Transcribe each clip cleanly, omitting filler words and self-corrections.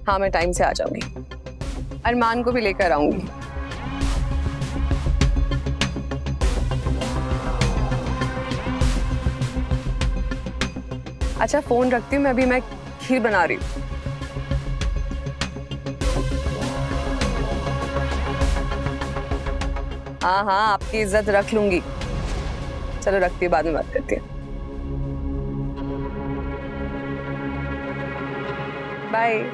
हाँ मैं टाइम से आ जाऊंगी, अरमान को भी लेकर आऊंगी। अच्छा फोन रखती हूँ मैं खीर बना रही हूँ। हाँ हाँ आपकी इज्जत रख लूंगी। चलो रखती हूँ, बाद में बात करती हूँ। बाय।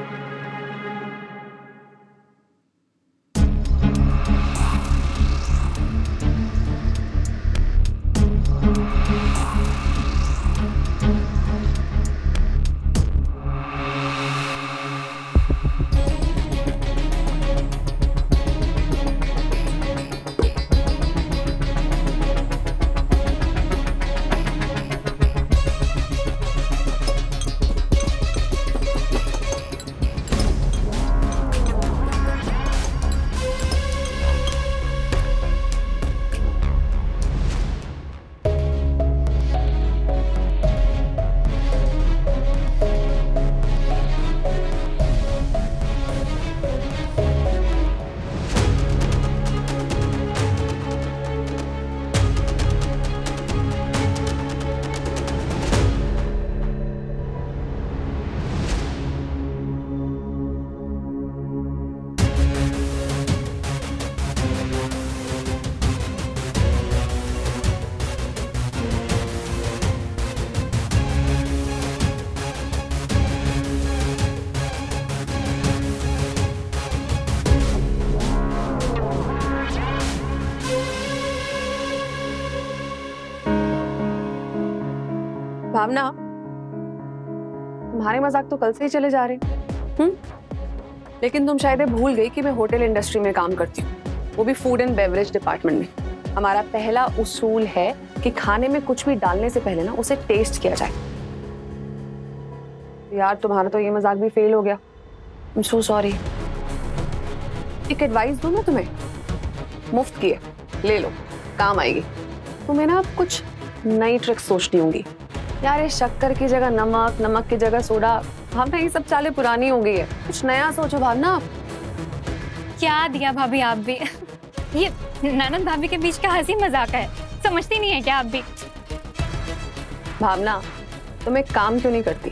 भावना, तुम्हारे मजाक तो कल से ही चले जा रहे। लेकिन तुम शायद भूल गई कि मैं होटल इंडस्ट्री में काम करती हूँ, वो भी फूड एंड बेवरेज डिपार्टमेंट में। हमारा पहला उसूल है कि खाने में कुछ भी डालने से पहले ना उसे टेस्ट किया जाए। यार तुम्हारा तो ये मजाक भी फेल हो गया। I am so sorry. एक एडवाइस दूं ना तुम्हें, मुफ्त की है, ले लो, काम आएगी। तुम्हें ना अब कुछ नई ट्रिक्स सोचनी होंगी। यार ये शक्कर की जगह नमक, नमक की जगह सोडा, भावना ये सब चालें पुरानी हो गई है। कुछ नया सोचो भावना। क्या दिया भाभी आप भी। ये ननद भाभी के बीच का हंसी मजाक है, समझती नहीं है क्या आप भी? भावना तुम एक काम क्यों नहीं करती,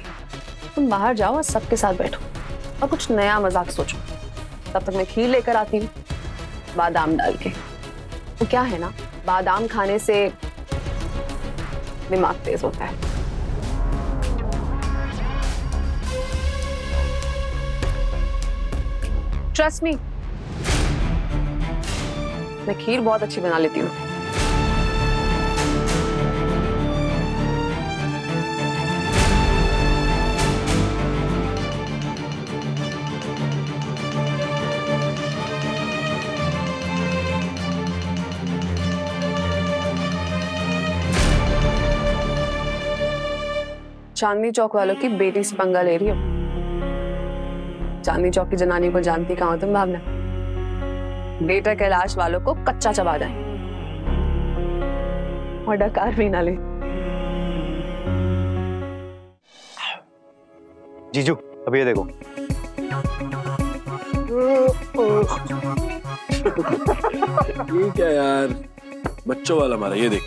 तुम बाहर जाओ और सबके साथ बैठो और कुछ नया मजाक सोचो। तब तक मैं खीर लेकर आती हूँ, बादाम डाल के। तो क्या है ना, बादाम खाने से दिमाग तेज होता है। ट्रस्ट मी, मैं खीर बहुत अच्छी बना लेती हूँ। चांदनी चौक वालों की बेटी से पंगा ले रही हो। चांदनी चौक की जनानी को जानती कहाँ हो तुम भावना? बेटा कैलाश वालों को कच्चा चबा जाए और डकार भी ना ले। जीजू अभी ये देखो। ये क्या यार, बच्चों वाला हमारा, ये देख।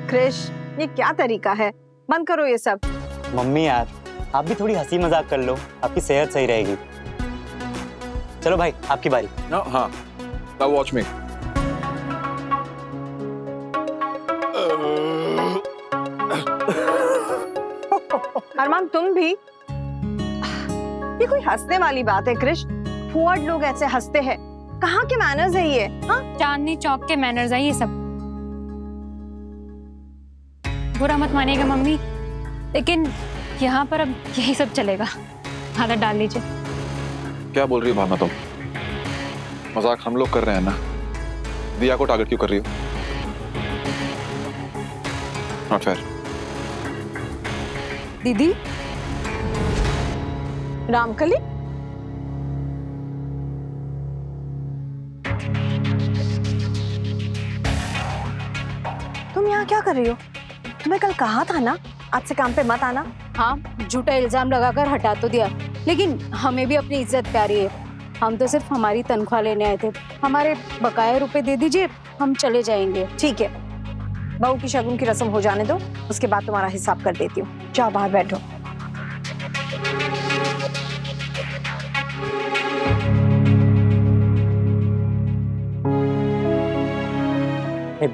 क्रिश, ये क्या तरीका है? बंद करो ये सब। मम्मी यार आप भी थोड़ी हंसी मजाक कर लो, आपकी सेहत सही रहेगी। चलो भाई आपकी बारी। हाँ, now watch me। अरमान तुम भी? ये कोई हंसने वाली बात है क्रिश? फुआड लोग ऐसे हंसते हैं? कहाँ के मैनर्स है ये? हाँ, चांदनी चौक के मैनर्स है ये सब। बुरा मत मानिएगा मम्मी, लेकिन यहाँ पर अब यही सब चलेगा। आदत डाल लीजिए। क्या बोल रही हो भावना तुम? मजाक हम लोग कर रहे हैं ना, दिया को टारगेट क्यों कर रही हो? Not fair. दीदी, रामकली, तुम यहाँ क्या कर रही हो? तुम्हें कल कहा था ना आज से काम पे मत आना। हाँ, झूठा इल्जाम लगाकर हटा तो दिया, लेकिन हमें भी अपनी इज्जत प्यारी है। हम तो सिर्फ हमारी तनख्वाह लेने आए थे। हमारे बकाया रुपए दे दीजिए, हम चले जाएंगे। ठीक है, बहू की शगुन की रस्म हो जाने दो, उसके बाद तुम्हारा हिसाब कर देती हूँ। जाओ बाहर बैठो।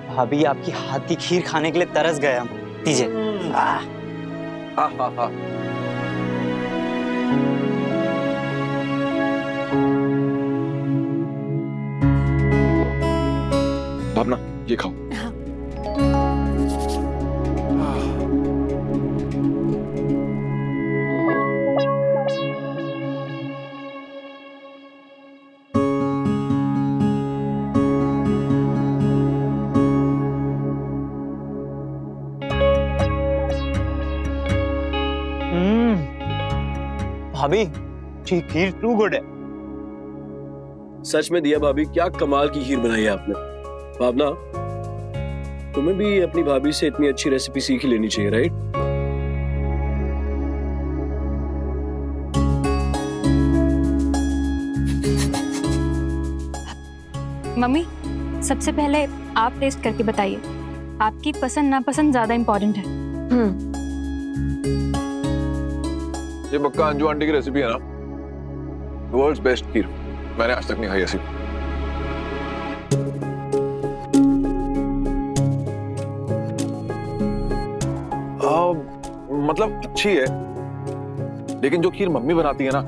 भाभी आपकी हाथ की खीर खाने के लिए तरस गए हम। दीजिए। भावना ये खाओ। भाभी खीर टू गुड है। सच में दिया भाभी, क्या कमाल की खीर बनाई है आपने। भावना, तुम्हें भी अपनी भाभी से इतनी अच्छी रेसिपी सीख ही लेनी चाहिए, राइट? मम्मी, सबसे पहले आप टेस्ट करके बताइए। आपकी पसंद नापसंद ज्यादा इम्पोर्टेंट है। ये पक्का अंजू आंटी की रेसिपी है ना? वर्ल्ड्स बेस्ट खीर। मैंने आज तक नहीं खाई ऐसी। मतलब अच्छी है, लेकिन जो खीर मम्मी बनाती है ना,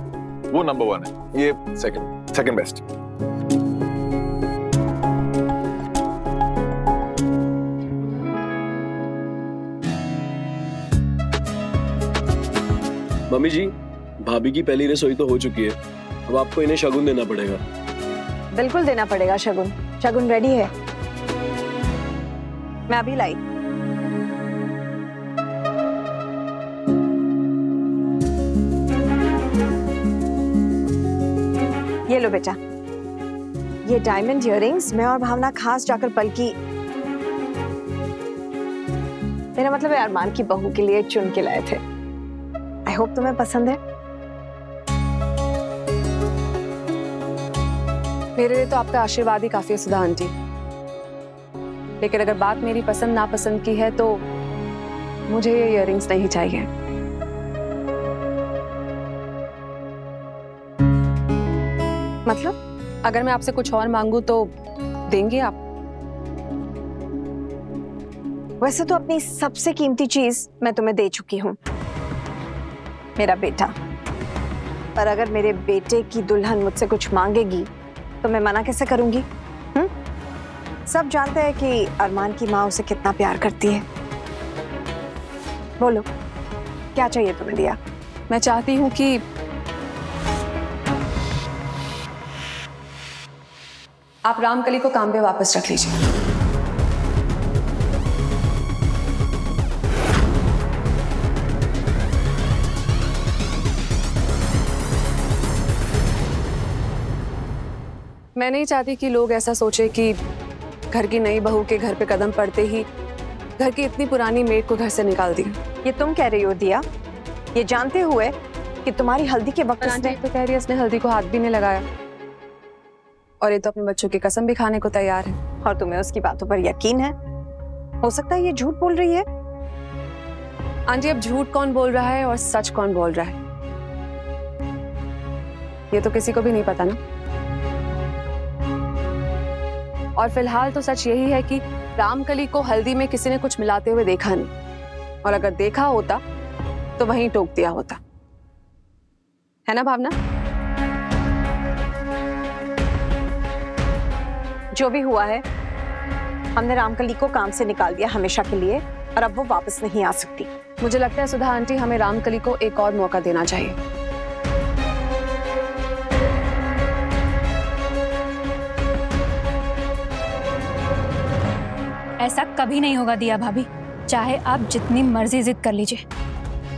वो नंबर 1 है। ये सेकंड बेस्ट। मम्मी जी, भाभी की पहली रसोई तो हो चुकी है, अब आपको इन्हें शगुन देना पड़ेगा। बिल्कुल देना पड़ेगा शगुन। शगुन रेडी है, मैं अभी लाई। ये लो बेटा, ये डायमंड इयररिंग्स मैं और भावना खास जाकर पलकी, मेरा मतलब है अरमान की बहू के लिए चुन के लाए थे। आई होप तुम्हें पसंद है। मेरे लिए तो आपका आशीर्वाद ही काफी है सुधा आंटी, लेकिन अगर बात मेरी पसंद नापसंद की है तो मुझे ये इयररिंग्स नहीं चाहिए। मतलब अगर मैं आपसे कुछ और मांगू तो देंगे आप? वैसे तो अपनी सबसे कीमती चीज मैं तुम्हें दे चुकी हूँ, मेरा बेटा। पर अगर मेरे बेटे की दुल्हन मुझसे कुछ मांगेगी तो मैं मना कैसे करूंगी? सब जानते हैं कि अरमान की माँ उसे कितना प्यार करती है। बोलो, क्या चाहिए तुम्हें दिया? मैं चाहती हूँ कि आप रामकली को काम पे वापस रख लीजिए। मैं नहीं चाहती कि लोग ऐसा सोचे कि घर की नई बहू के घर पे कदम पड़ते ही घर की इतनी पुरानी मेड को घर से निकाल दी। ये तुम कह रही हो दिया, ये जानते हुए कि तुम्हारी हल्दी के वक्त आंटी तो कह रही है इसने हल्दी को हाथ भी नहीं लगाया, और ये तो अपने बच्चों की कसम भी खाने को तैयार है। और तुम्हें उसकी बातों पर यकीन है? हो सकता है ये झूठ बोल रही है। आंटी, अब झूठ कौन बोल रहा है और सच कौन बोल रहा है ये तो किसी को भी नहीं पता ना। और फिलहाल तो सच यही है कि रामकली को हल्दी में किसी ने कुछ मिलाते हुए देखा नहीं, और अगर देखा होता तो वहीं टोक दिया होता, है ना भावना? जो भी हुआ है, हमने रामकली को काम से निकाल दिया हमेशा के लिए, और अब वो वापस नहीं आ सकती। मुझे लगता है सुधा आंटी, हमें रामकली को एक और मौका देना चाहिए। ऐसा कभी नहीं होगा दिया भाभी, चाहे आप जितनी मर्जी जिद कर लीजिए।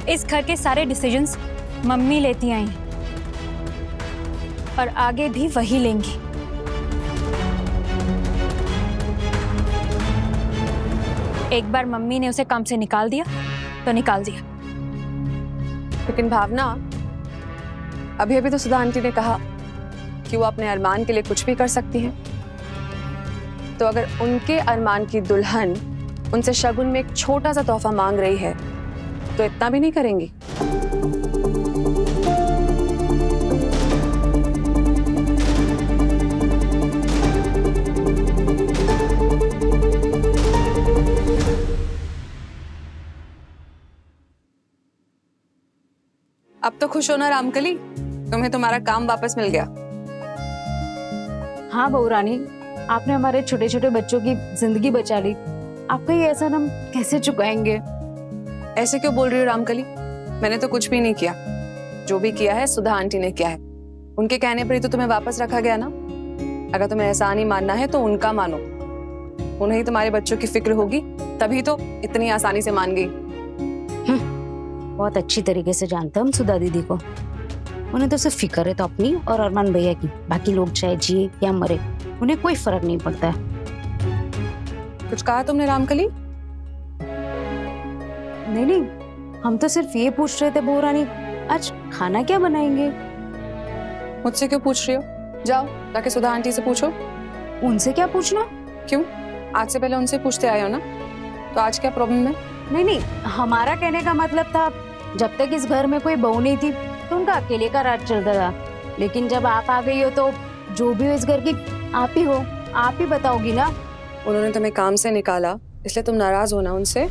इस घर के सारे डिसीजंस मम्मी लेती आई हैं और आगे भी वही लेंगी। एक बार मम्मी ने उसे काम से निकाल दिया तो निकाल दिया। लेकिन भावना, अभी अभी तो सुधा आंटी ने कहा कि वो अपने अरमान के लिए कुछ भी कर सकती है। तो अगर उनके अरमान की दुल्हन उनसे शगुन में एक छोटा सा तोहफा मांग रही है तो इतना भी नहीं करेंगी? अब तो खुश हो ना रामकली, तुम्हें तुम्हारा काम वापस मिल गया। हाँ बहू रानी, आपने हमारे छोटे छोटे बच्चों की जिंदगी बचा ली। आपका ये एहसान हम कैसे चुकाएंगे? ऐसे क्यों बोल रही हो रामकली? मैंने तो कुछ भी नहीं किया। जो भी किया है सुधा आंटी ने किया है। उनके कहने पर ही तो तुम्हें वापस रखा गया ना। अगर तुम्हें एहसान ही मानना है तो उनका मानो। उन्हें तुम्हारे बच्चों की फिक्र होगी तभी तो इतनी आसानी से मान गई। बहुत अच्छी तरीके से जानते हैं हम सुधा दीदी को। उन्हें तो सिर्फ फिक्र है तो अपनी और अरमान भैया की। बाकी लोग चाहे जिए या मरे उन्हें कोई फर्क नहीं पड़ता है। कुछ कहा तुमने रामकली? नहीं, हम तो सिर्फ ये पूछ रहे थे बहू रानी, आज खाना क्या बनाएंगे? मुझसे क्यों पूछ रही हो? जाओ जाके सुधा आंटी से पूछो। उनसे क्या पूछना? क्यों? आज से पहले उनसे पूछते आए हो ना, तो आज क्या प्रॉब्लम है? नहीं, हमारा कहने का मतलब था जब तक इस घर में कोई बहू नहीं थी तो उनका अकेले का राज चलता था। लेकिन जब आप आ गई हो तो जो भी हो इस घर की आप ही हो, आप ही बताओगी ना। उन्होंने तुम्हें काम से निकाला इसलिए तुम नाराज हो ना उनसे,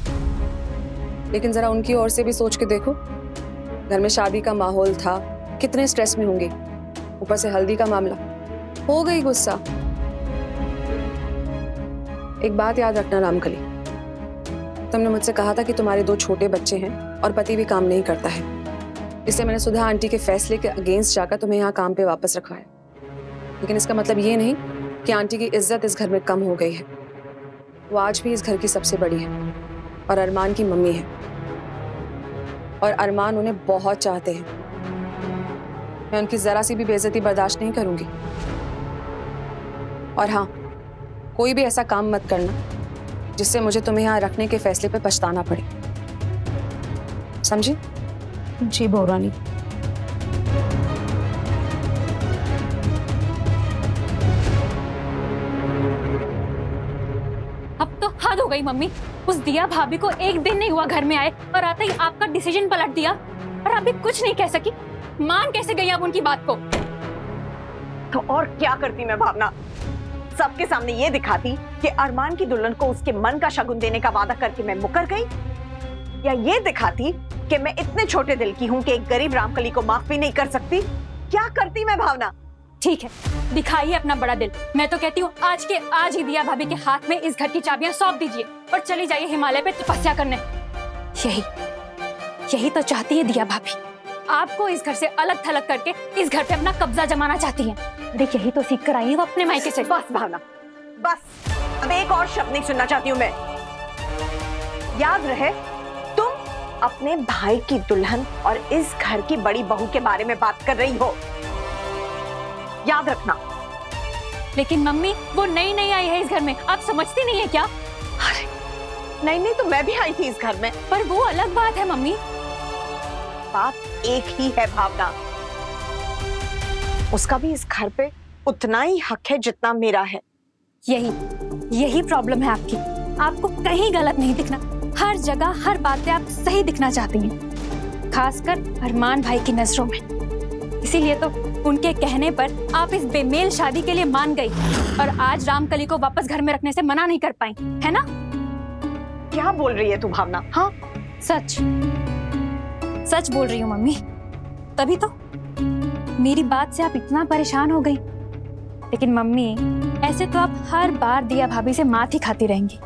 लेकिन जरा उनकी ओर से भी सोच के देखो। घर में शादी का माहौल था, कितने स्ट्रेस में होंगे। ऊपर से हल्दी का मामला, हो गई गुस्सा। एक बात याद रखना रामकली, तुमने मुझसे कहा था कि तुम्हारे 2 छोटे बच्चे हैं और पति भी काम नहीं करता है, इसलिए मैंने सुधा आंटी के फैसले के अगेंस्ट जाकर तुम्हें यहाँ काम पे वापस रखवाया। लेकिन इसका मतलब ये नहीं कि आंटी की इज्जत इस घर में कम हो गई है। वो आज भी इस घर की सबसे बड़ी है और अरमान की मम्मी है, और अरमान उन्हें बहुत चाहते हैं। मैं उनकी जरा सी भी बेइज्जती बर्दाश्त नहीं करूंगी। और हाँ, कोई भी ऐसा काम मत करना जिससे मुझे तुम्हें यहाँ रखने के फैसले पे पछताना पड़े, समझी? जी बहू रानी। अब तो हद हो गई मम्मी। उस दिया भाभी को एक दिन नहीं हुआ घर में आए और आते ही आपका डिसीजन पलट दिया, और अभी कुछ नहीं कह सकी। मान कैसे गई आप उनकी बात को? तो और क्या करती मैं भावना? सबके सामने ये दिखाती कि अरमान की दुल्हन को उसके मन का शगुन देने का वादा करके मैं मुकर गई, या ये दिखाती कि मैं इतने छोटे दिल की हूं कि एक गरीब रामकली को माफ भी नहीं कर सकती? क्या करती मैं भावना? ठीक है, दिखाइए अपना बड़ा दिल। मैं तो कहती हूँ आज के आज ही दिया भाभी के हाथ में इस घर की चाबियां सौंप दीजिए और चली जाइए हिमालय पे तपस्या करने। यही तो चाहती है दिया भाभी। आपको इस घर से अलग थलग करके इस घर पे अपना कब्जा जमाना चाहती हैं। अरे यही तो सीख कर आई है वो अपने मायके से। बस भावना, बस। अब एक और शब्द नहीं सुनना चाहती हूँ मैं। याद रहे, तुम अपने भाई की दुल्हन और इस घर की बड़ी बहू के बारे में बात कर रही हो, याद रखना। लेकिन मम्मी, वो नई नई आई है इस घर में, आप समझती नहीं है क्या? अरे नहीं तो मैं भी आई थी इस घर में। पर वो अलग बात है मम्मी। बात एक ही है भावना, उसका भी इस घर पे उतना ही हक है जितना मेरा है। यही प्रॉब्लम है आपकी। आपको कहीं गलत नहीं दिखना, हर जगह हर बात पे आप सही दिखना चाहती हैं, खासकर अरमान भाई की नजरों में। इसीलिए तो उनके कहने पर आप इस बेमेल शादी के लिए मान गई और आज रामकली को वापस घर में रखने से मना नहीं कर पाई, है ना? क्या बोल रही है तू भावना? हाँ, सच बोल रही हूँ मम्मी। तभी तो मेरी बात से आप इतना परेशान हो गई। लेकिन मम्मी, ऐसे तो आप हर बार दिया भाभी से मात ही खाती रहेंगी।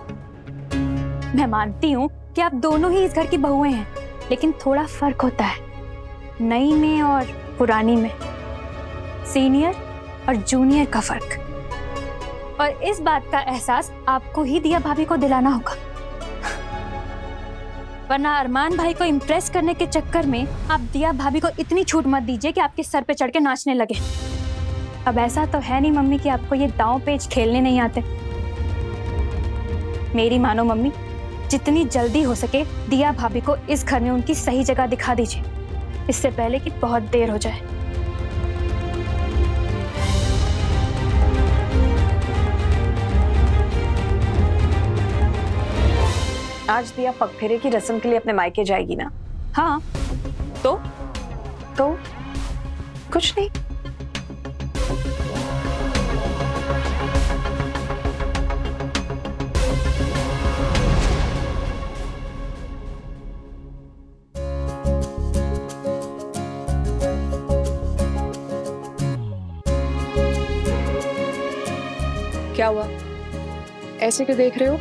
मैं मानती हूँ कि आप दोनों ही इस घर की बहुएं हैं, लेकिन थोड़ा फर्क होता है नई में और पुरानी में, सीनियर और जूनियर का फर्क। और इस बात का एहसास आपको ही दिया भाभी को दिलाना होगा, वरना अरमान भाई को इम्प्रेस करने के चक्कर में आप दिया भाभी को इतनी छूट मत दीजिए कि आपके सर पे चढ़ के नाचने लगे। अब ऐसा तो है नहीं मम्मी कि आपको ये दांव पेच खेलने नहीं आते। मेरी मानो मम्मी, जितनी जल्दी हो सके दिया भाभी को इस घर में उनकी सही जगह दिखा दीजिए, इससे पहले कि बहुत देर हो जाए। आज दिया पगफेरे की रस्म के लिए अपने मायके जाएगी ना? हाँ तो कुछ नहीं। क्या हुआ? ऐसे क्यों देख रहे हो?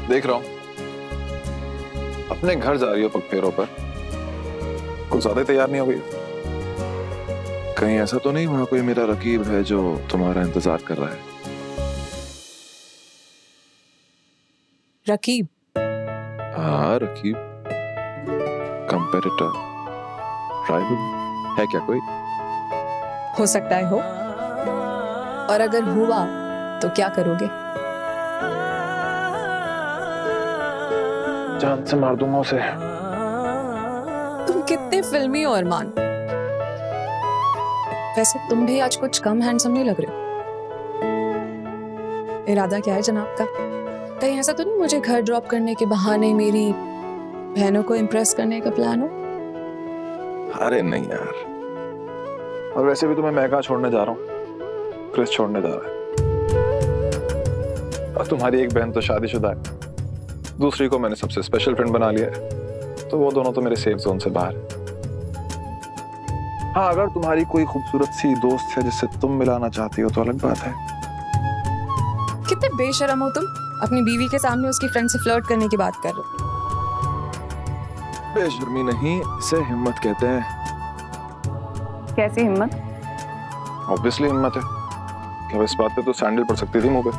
देख रहा हूँ अपने घर जा रही हो पगफेरों पर, कुछ ज्यादा ही तैयार नहीं हो गई? कहीं ऐसा तो नहीं वहां कोई मेरा रकीब है जो तुम्हारा इंतजार कर रहा है? रकीब? हाँ रकीब, कंपेटिटर, राइवल है क्या कोई? हो सकता है हो, और अगर हुआ तो क्या करोगे? जान से मार दूंगा उसे। तुम कितने फिल्मी हो अरमान। वैसे तुम भी आज कुछ कम हैंडसम नहीं लग रहे हो। इरादा क्या है जनाब का? कहीं ऐसा तो नहीं मुझे घर ड्रॉप करने के बहाने मेरी बहनों को इम्प्रेस करने का प्लान हो? अरे नहीं यार, और वैसे भी तो मैं महका छोड़ने जा रहा हूँ, क्रिस छोड़ने जा रहा है, और तुम्हारी एक बहन तो शादीशुदा है, दूसरी को मैंने सबसे स्पेशल फ्रेंड बना लिया है, तो वो दोनों तो मेरे सेफ जोन से बाहर है। हाँ, अगर तुम्हारी कोई खूबसूरत सी दोस्त है जिससे तुम मिलाना चाहती हो तो अलग बात है। कितने बेशर्म हो तुम, अपनी बीवी के सामने उसकी फ्रेंड से फ्लर्ट करने की बात कर रहे हो। बेशर्मी नहीं, इसे हिम्मत कहते हैं। कैसी हिम्मत? ऑब्वियसली हिम्मत है। क्या इस बात पे तो सैंडल पड़ सकती थी मुंह पे,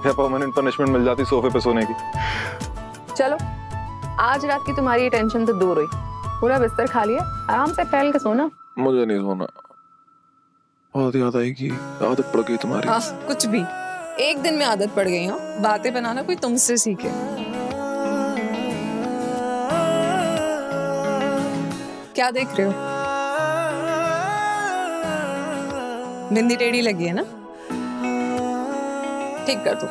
या परमानेंट पनिशमेंट मिल जाती सोफे पे सोने की। चलो, आज रात की तुम्हारी टेंशन तो दूर हुई, पूरा बिस्तर खा लिया, आराम से फैल के सोना। मुझे नहीं सोना, बहुत याद आएगी, आदत पड़ गई तुम्हारी। हाँ, कुछ भी, एक दिन में आदत पड़ गई। हाँ, बातें बनाना कोई तुमसे सीखे। क्या देख रहे हो? बिंदी टेढ़ी लगी है ना? ठीक कर दो।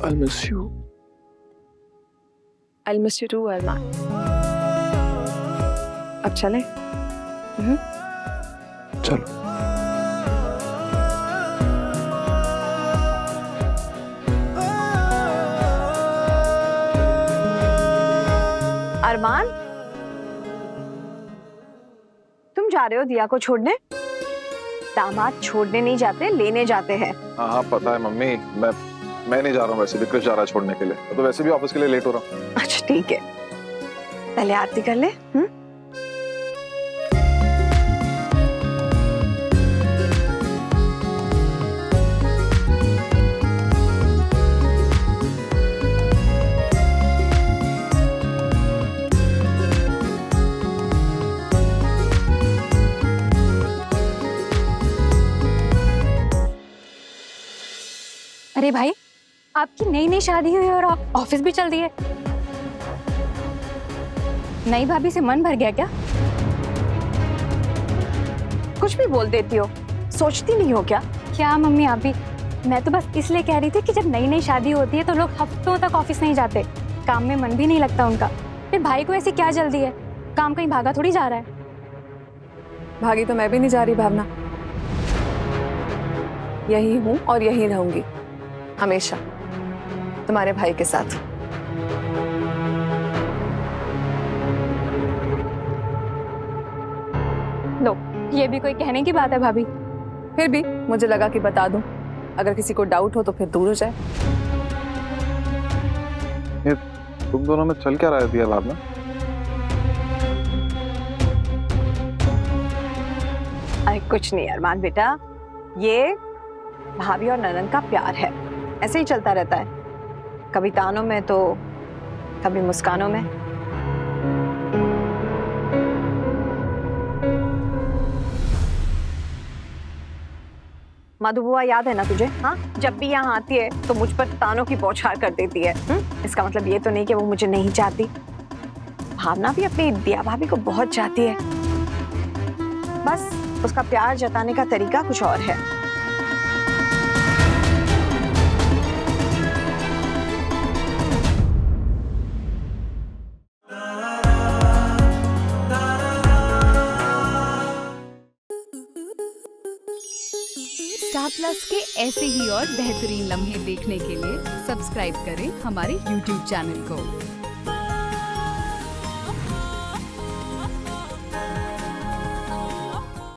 I'll miss you. I'll miss you too, अरमान। अब चले? चलो। अरमान, तुम जा रहे हो दिया को छोड़ने? दामाद छोड़ने नहीं जाते, लेने जाते हैं। हाँ हाँ पता है मम्मी, मैं नहीं जा रहा हूँ, वैसे भी क्रिस जा रहा है छोड़ने के लिए, तो वैसे भी ऑफिस के लिए लेट हो रहा हूँ। अच्छा ठीक है, पहले आरती कर ले। अरे भाई, आपकी नई नई शादी हुई और आप ऑफिस भी चल दिए। नई भाभी से मन भर गया क्या? कुछ भी बोल देती हो, सोचती नहीं हो क्या? क्या मम्मी आप भी? मैं तो बस इसलिए कह रही थी कि जब नई नई शादी होती है तो लोग हफ्तों तक ऑफिस नहीं जाते, काम में मन भी नहीं लगता उनका। फिर भाई को ऐसी क्या जल्दी है? काम कहीं भागा थोड़ी जा रहा है। भागी तो मैं भी नहीं जा रही भावना, यही हूँ और यही रहूंगी हमेशा, तुम्हारे भाई के साथ। लो, ये भी कोई कहने की बात है भाभी? फिर भी मुझे लगा कि बता दूं, अगर किसी को डाउट हो तो फिर दूर हो जाए। ये तुम दोनों में चल क्या रहा है दिया भावना? अरे कुछ नहीं अरमान बेटा, ये भाभी और ननन का प्यार है। ऐसे ही चलता रहता है, कभी तानों में तो कभी मुस्कानों में। मधु बुआ याद है ना तुझे? हाँ, जब भी यहाँ आती है तो मुझ पर तानों की बौछार कर देती है। इसका मतलब ये तो नहीं कि वो मुझे नहीं चाहती। भावना भी अपनी दिया भाभी को बहुत चाहती है, बस उसका प्यार जताने का तरीका कुछ और है। स्टार प्लस के ऐसे ही और बेहतरीन लम्हे देखने के लिए सब्सक्राइब करें हमारे YouTube चैनल को।